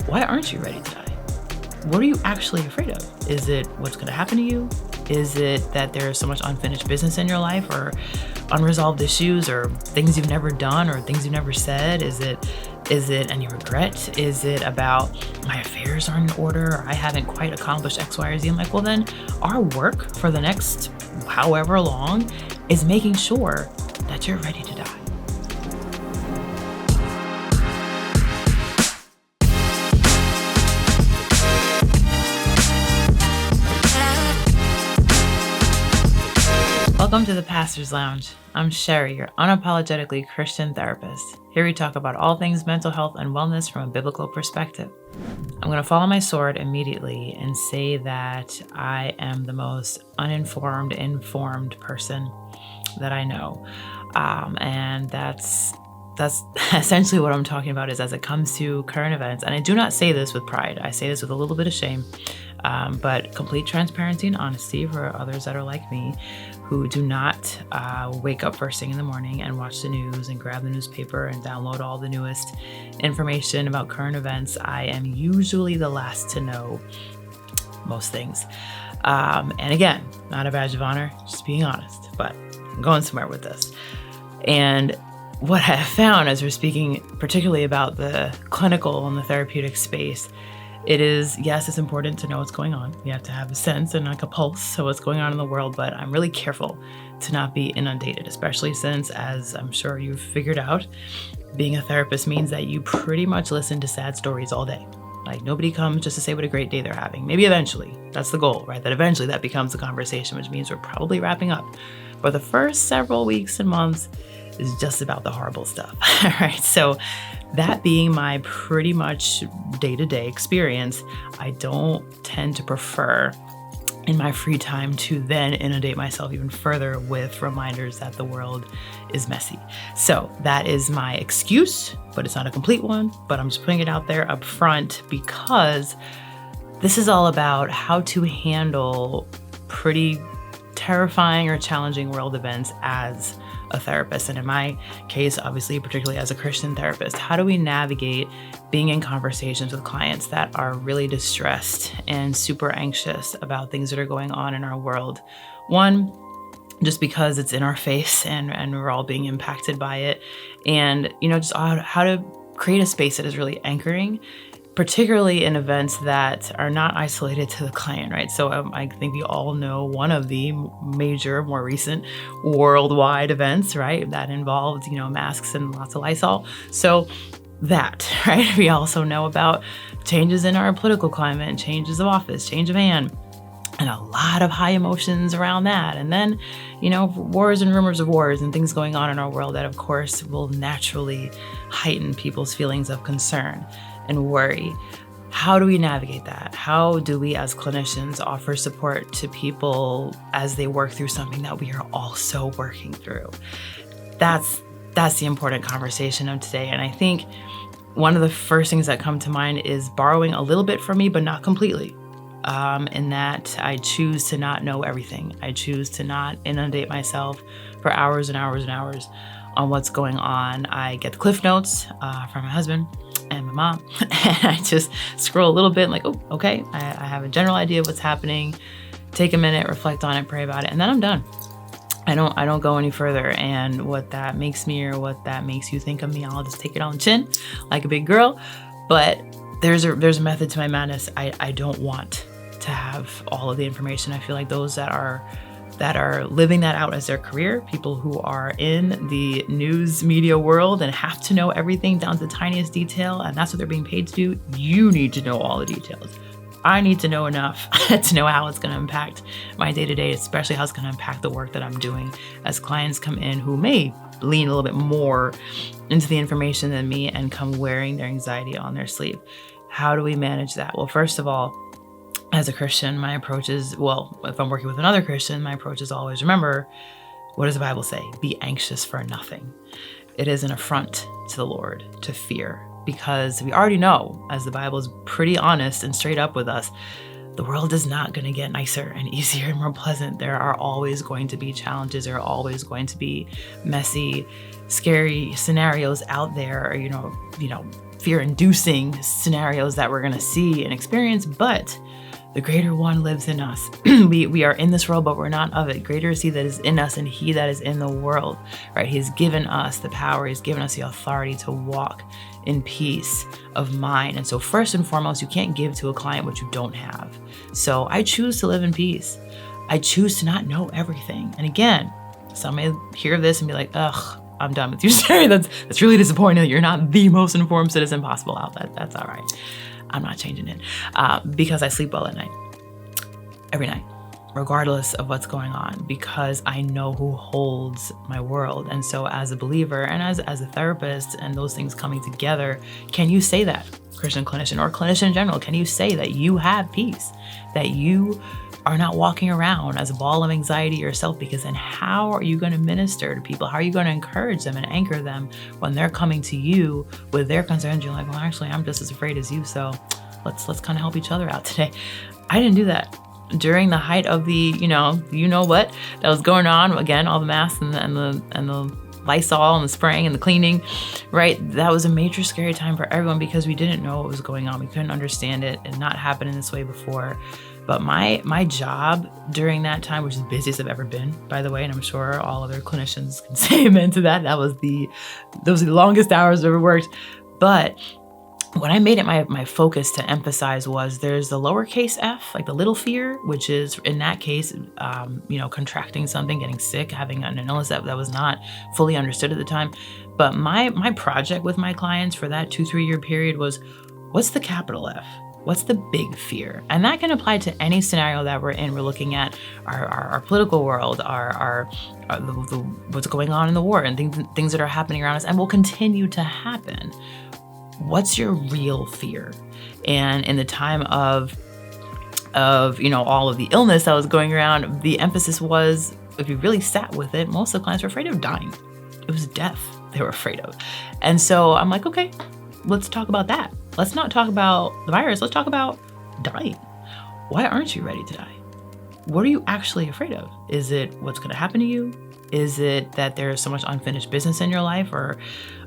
why aren't you ready to die? What are you actually afraid of? Is it what's going to happen to you? Is it that there's so much unfinished business in your life, or unresolved issues, or things you've never done, or things you've never said? Is it any regret? Is it about my affairs aren't in order, or I haven't quite accomplished X, Y, or Z? I'm like, well, then our work for the next however long is making sure that you're ready to die. Welcome to the Pastor's Lounge. I'm Sheri, your unapologetically Christian therapist. Here we talk about all things mental health and wellness from a biblical perspective. I'm going to fall on my sword immediately and say that I am the most uninformed, informed person that I know. And that's essentially what I'm talking about is as it comes to current events. And I do not say this with pride. I say this with a little bit of shame, but complete transparency and honesty for others that are like me, who do not wake up first thing in the morning and watch the news and grab the newspaper and download all the newest information about current events. I am usually the last to know most things. And again, not a badge of honor, just being honest, but I'm going somewhere with this. And what I have found as we're speaking particularly about the clinical and the therapeutic space, it is, yes, it's important to know what's going on. You have to have a sense and like a pulse of what's going on in the world, but I'm really careful to not be inundated, especially since, as I'm sure you've figured out, being a therapist means that you pretty much listen to sad stories all day. Like nobody comes just to say what a great day they're having. Maybe eventually, that's the goal, right? That eventually that becomes a conversation, which means we're probably wrapping up. But the first several weeks and months is just about the horrible stuff, right? So that being my pretty much day-to-day experience, I don't tend to prefer in my free time to then inundate myself even further with reminders that the world is messy. So that is my excuse, but it's not a complete one, but I'm just putting it out there up front because this is all about how to handle pretty terrifying or challenging world events as a therapist. And in my case, obviously, particularly as a Christian therapist, how do we navigate being in conversations with clients that are really distressed and super anxious about things that are going on in our world? One, just because it's in our face and we're all being impacted by it. And, just how to create a space that is really anchoring, particularly in events that are not isolated to the client, right? So I think we all know one of the major, more recent worldwide events, right? That involved, masks and lots of Lysol. So that, right? We also know about changes in our political climate and changes of office, change of hand, and a lot of high emotions around that. And then, wars and rumors of wars and things going on in our world that, of course, will naturally heighten people's feelings of concern and worry. How do we navigate that? How do we as clinicians offer support to people as they work through something that we are also working through? That's the important conversation of today. And I think one of the first things that come to mind is borrowing a little bit from me, but not completely. In that I choose to not know everything. I choose to not inundate myself for hours and hours and hours on what's going on. I get the cliff notes from my husband and my mom, and I just scroll a little bit like, oh, okay, I have a general idea of what's happening, take a minute, reflect on it, pray about it, and then I'm done. I don't go any further. And what that makes me or what that makes you think of me, I'll just take it on the chin like a big girl. But there's a method to my madness. I don't want to have all of the information. I feel like those that are living that out as their career, people who are in the news media world and have to know everything down to the tiniest detail, and that's what they're being paid to do, you need to know all the details. I need to know enough to know how it's going to impact my day-to-day, especially how it's going to impact the work that I'm doing as clients come in who may lean a little bit more into the information than me and come wearing their anxiety on their sleeve. How do we manage that? Well, first of all, as a Christian, my approach is, if I'm working with another Christian, my approach is always remember, what does the Bible say? Be anxious for nothing. It is an affront to the Lord to fear, because we already know, as the Bible is pretty honest and straight up with us, the world is not going to get nicer and easier and more pleasant. There are always going to be challenges. There are always going to be messy, scary scenarios out there, fear-inducing scenarios that we're gonna see and experience, but the greater one lives in us. We are in this world, but we're not of it. Greater is he that is in us and he that is in the world, right? He's given us the power. He's given us the authority to walk in peace of mind. And so first and foremost, you can't give to a client what you don't have. So I choose to live in peace. I choose to not know everything. And again, some may hear this and be like, ugh, I'm done with you, Sheri. That's really disappointing that you're not the most informed citizen possible out there. That's all right. I'm not changing it because I sleep well at night, every night, regardless of what's going on, because I know who holds my world. And so as a believer and as a therapist and those things coming together, can you say that, Christian clinician or clinician in general, can you say that you have peace, that you are not walking around as a ball of anxiety yourself? Because then how are you going to minister to people? How are you going to encourage them and anchor them when they're coming to you with their concerns? You're like, well, actually, I'm just as afraid as you. So let's kind of help each other out today. I didn't do that during the height of the, you know what that was going on. Again, all the masks and the Lysol and the spraying and the cleaning, right? That was a major scary time for everyone because we didn't know what was going on. We couldn't understand it and not happened in this way before. But my job during that time, which is the busiest I've ever been, by the way, and I'm sure all other clinicians can say amen to that. Those are the longest hours I've ever worked. But what I made it my focus to emphasize was there's the lowercase f, like the little fear, which is in that case, contracting something, getting sick, having an illness that was not fully understood at the time. But my project with my clients for that 2-3 year period was, what's the capital F? What's the big fear? And that can apply to any scenario that we're in. We're looking at our political world, what's going on in the war and things that are happening around us and will continue to happen. What's your real fear? And in the time of all of the illness that was going around, the emphasis was, if you really sat with it, most of the clients were afraid of dying. It was death they were afraid of. And so I'm like, okay, let's talk about that. Let's not talk about the virus. Let's talk about dying. Why aren't you ready to die? What are you actually afraid of? Is it what's going to happen to you? Is it that there's so much unfinished business in your life or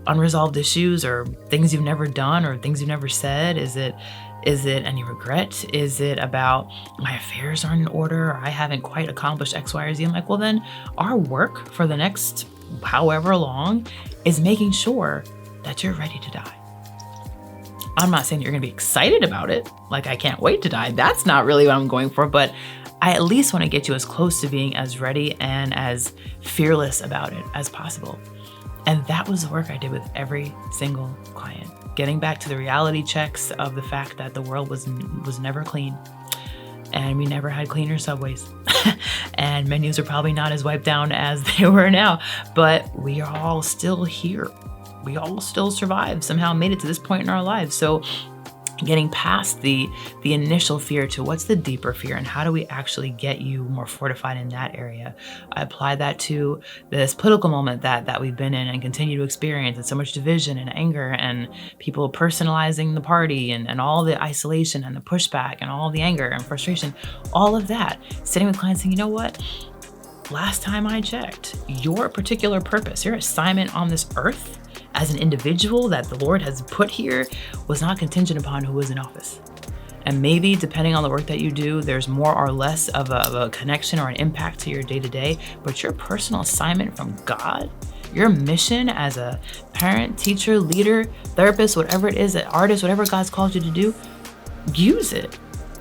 unresolved issues or things you've never done or things you've never said? Is it any regret? Is it about my affairs aren't in order or I haven't quite accomplished X, Y, or Z? I'm like, well, then our work for the next however long is making sure that you're ready to die. I'm not saying you're going to be excited about it. Like, I can't wait to die. That's not really what I'm going for, but I at least want to get you as close to being as ready and as fearless about it as possible. And that was the work I did with every single client. Getting back to the reality checks of the fact that the world was never clean. And we never had cleaner subways. And menus are probably not as wiped down as they were now. But we are all still here. We all still survived, somehow made it to this point in our lives. So getting past the initial fear to what's the deeper fear and how do we actually get you more fortified in that area. I apply that to this political moment that we've been in and continue to experience, and so much division and anger and people personalizing the party and all the isolation and the pushback and all the anger and frustration, all of that. Sitting with clients saying, you know what? Last time I checked, your particular purpose, your assignment on this earth as an individual that the Lord has put here was not contingent upon who was in office. And maybe depending on the work that you do, there's more or less of a connection or an impact to your day-to-day, but your personal assignment from God, your mission as a parent, teacher, leader, therapist, whatever it is, artist, whatever God's called you to do, use it.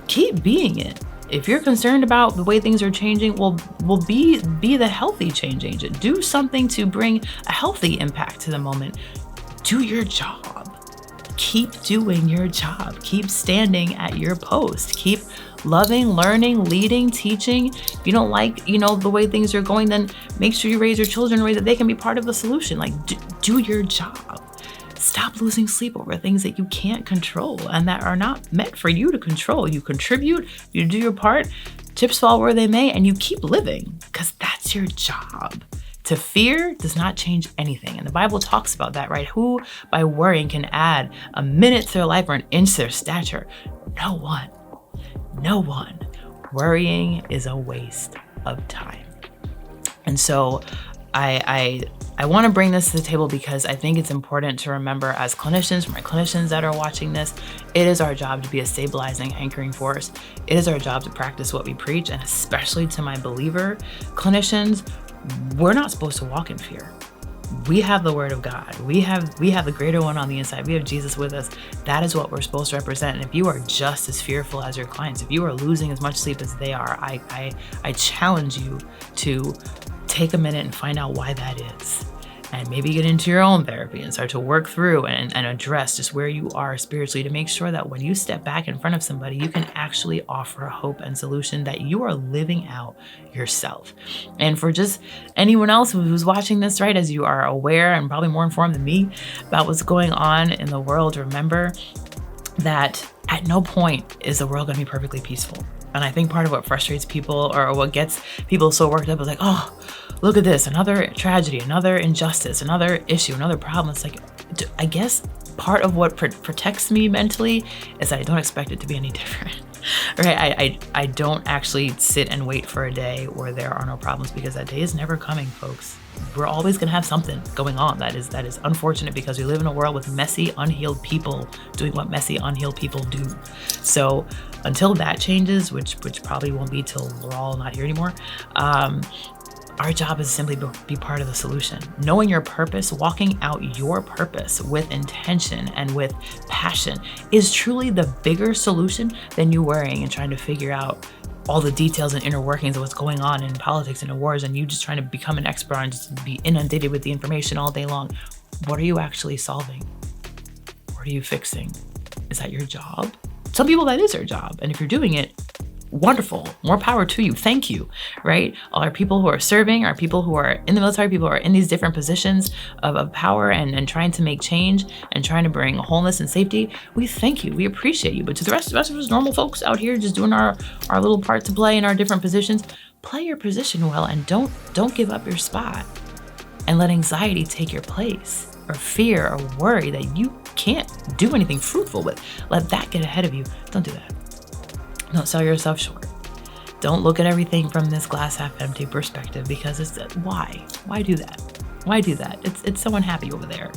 Keep being it. If you're concerned about the way things are changing, well, be the healthy change agent. Do something to bring a healthy impact to the moment. Do your job. Keep doing your job. Keep standing at your post. Keep loving, learning, leading, teaching. If you don't like, the way things are going, then make sure you raise your children in a way that they can be part of the solution. Like, do your job. Stop losing sleep over things that you can't control and that are not meant for you to control. You contribute, you do your part, chips fall where they may, and you keep living because that's your job. To fear does not change anything. And the Bible talks about that, right? Who by worrying can add a minute to their life or an inch to their stature? No one. No one. Worrying is a waste of time. And so I I want to bring this to the table because I think it's important to remember as clinicians, for my clinicians that are watching this, it is our job to be a stabilizing, anchoring force. It is our job to practice what we preach, and especially to my believer clinicians, we're not supposed to walk in fear. We have the word of God. We have the greater one on the inside. We have Jesus with us. That is what we're supposed to represent. And if you are just as fearful as your clients, if you are losing as much sleep as they are, I challenge you to take a minute and find out why that is. And maybe get into your own therapy and start to work through and address just where you are spiritually to make sure that when you step back in front of somebody, you can actually offer a hope and solution that you are living out yourself. And for just anyone else who's watching this, right, as you are aware and probably more informed than me about what's going on in the world, remember that at no point is the world going to be perfectly peaceful. And I think part of what frustrates people or what gets people so worked up is like, oh, look at this, another tragedy, another injustice, another issue, another problem. It's like, I guess part of what protects me mentally is that I don't expect it to be any different, right? I don't actually sit and wait for a day where there are no problems, because that day is never coming, folks. We're always gonna have something going on that is unfortunate, because we live in a world with messy, unhealed people doing what messy, unhealed people do. So until that changes, which probably won't be till we're all not here anymore, our job is simply to be part of the solution. Knowing your purpose, walking out your purpose with intention and with passion is truly the bigger solution than you worrying and trying to figure out all the details and inner workings of what's going on in politics and in wars, and you just trying to become an expert and just be inundated with the information all day long. What are you actually solving? What are you fixing? Is that your job? Some people, that is their job. And if you're doing it, wonderful, more power to you. Thank you, right? All our people who are serving, our people who are in the military, people who are in these different positions of power and trying to make change and trying to bring wholeness and safety, we thank you, we appreciate you. But to the rest of us normal folks out here just doing our little part to play in our different positions, play your position well, and don't give up your spot and let anxiety take your place, or fear or worry that you can't do anything fruitful with. Let that get ahead of you. Don't do that. Don't sell yourself short. Don't look at everything from this glass half empty perspective, because it's why do that? Why do that? It's so unhappy over there.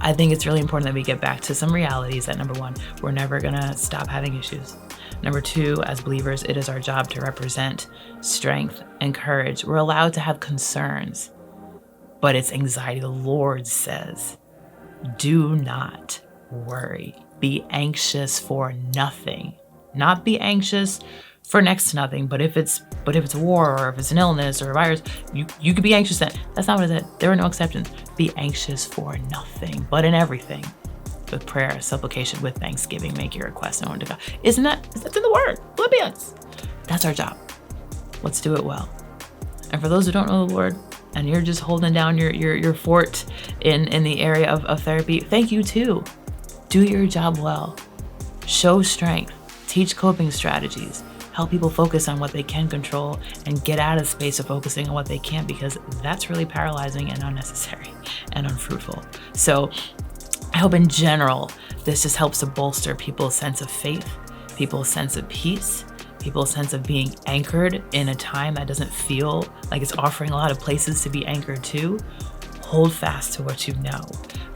I think it's really important that we get back to some realities that, number one, we're never gonna stop having issues. Number two, as believers, it is our job to represent strength and courage. We're allowed to have concerns, but it's anxiety. The Lord says, do not worry. Be anxious for nothing. Not be anxious for next to nothing, but if it's war, or if it's an illness or a virus, you could be anxious then. That's not what it said. There are no exceptions. Be anxious for nothing, but in everything, with prayer, supplication, with thanksgiving, make your requests known to God. That's in the word, Philippians. That's our job. Let's do it well. And for those who don't know the Lord, and you're just holding down your fort in the area of therapy, thank you too. Do your job well. Show strength. Teach coping strategies. Help people focus on what they can control and get out of the space of focusing on what they can't, because that's really paralyzing and unnecessary and unfruitful. So I hope in general, this just helps to bolster people's sense of faith, people's sense of peace, people's sense of being anchored in a time that doesn't feel like it's offering a lot of places to be anchored to. Hold fast to what you know.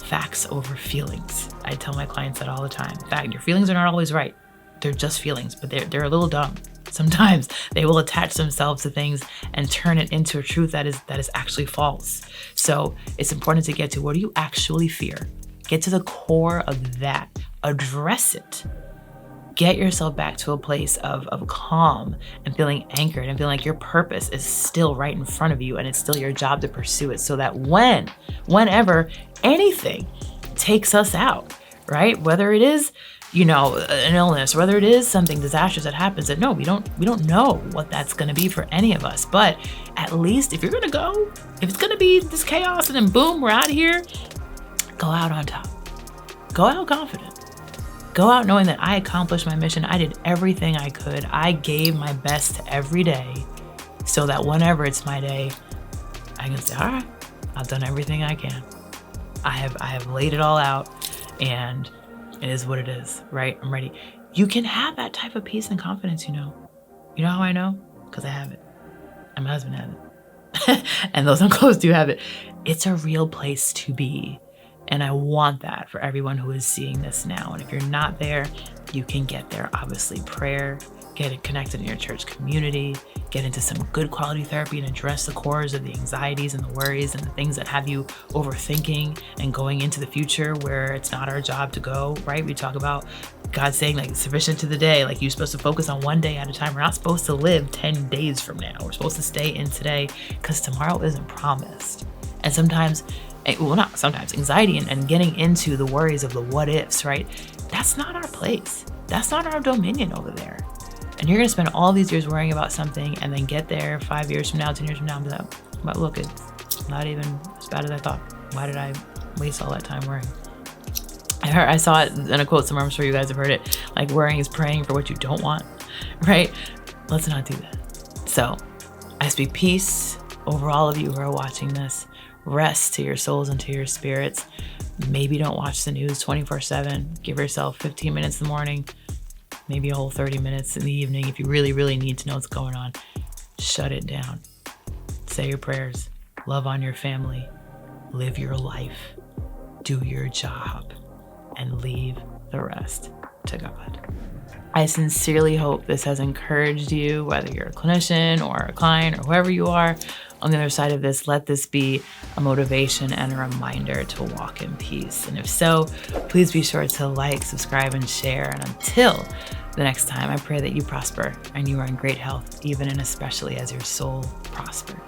Facts over feelings. I tell my clients that all the time. In fact, your feelings are not always right. They're just feelings, but they're a little dumb. Sometimes they will attach themselves to things and turn it into a truth that is actually false. So it's important to get to, what do you actually fear? Get to the core of that. Address it. Get yourself back to a place of calm and feeling anchored and feeling like your purpose is still right in front of you, and it's still your job to pursue it, so that whenever anything takes us out, right? Whether it is, an illness, whether it is something disastrous that happens, that we don't know what that's going to be for any of us. But at least if it's going to be this chaos and then boom, we're out of here, go out on top. Go out confident. Go out knowing that I accomplished my mission. I did everything I could. I gave my best every day, so that whenever it's my day, I can say, all right, I've done everything I can. I have laid it all out, and it is what it is, right? I'm ready. You can have that type of peace and confidence, You know how I know? Because I have it. And my husband has it. and those uncles do have it. It's a real place to be. And I want that for everyone who is seeing this now. And if you're not there, you can get there. Obviously, prayer, get it connected in your church community, get into some good quality therapy and address the cores of the anxieties and the worries and the things that have you overthinking and going into the future where it's not our job to go, right? We talk about God saying like sufficient to the day, like you're supposed to focus on one day at a time. We're not supposed to live 10 days from now. We're supposed to stay in today because tomorrow isn't promised. And sometimes, well, not sometimes, anxiety and getting into the worries of the what ifs, right? That's not our place. That's not our dominion over there. And you're going to spend all these years worrying about something and then get there 5 years from now, 10 years from now, and be like, but look, it's not even as bad as I thought. Why did I waste all that time worrying? I saw it in a quote somewhere, I'm sure you guys have heard it, like worrying is praying for what you don't want, right? Let's not do that. So I speak peace over all of you who are watching this. Rest to your souls and to your spirits. Maybe don't watch the news 24/7. Give yourself 15 minutes in the morning, maybe a whole 30 minutes in the evening. If you really, really need to know what's going on, shut it down. Say your prayers. Love on your family. Live your life. Do your job. And leave the rest to God. I sincerely hope this has encouraged you, whether you're a clinician or a client or whoever you are on the other side of this. Let this be a motivation and a reminder to walk in peace. And if so, please be sure to like, subscribe, and share. And until the next time, I pray that you prosper and you are in great health, even and especially as your soul prospers.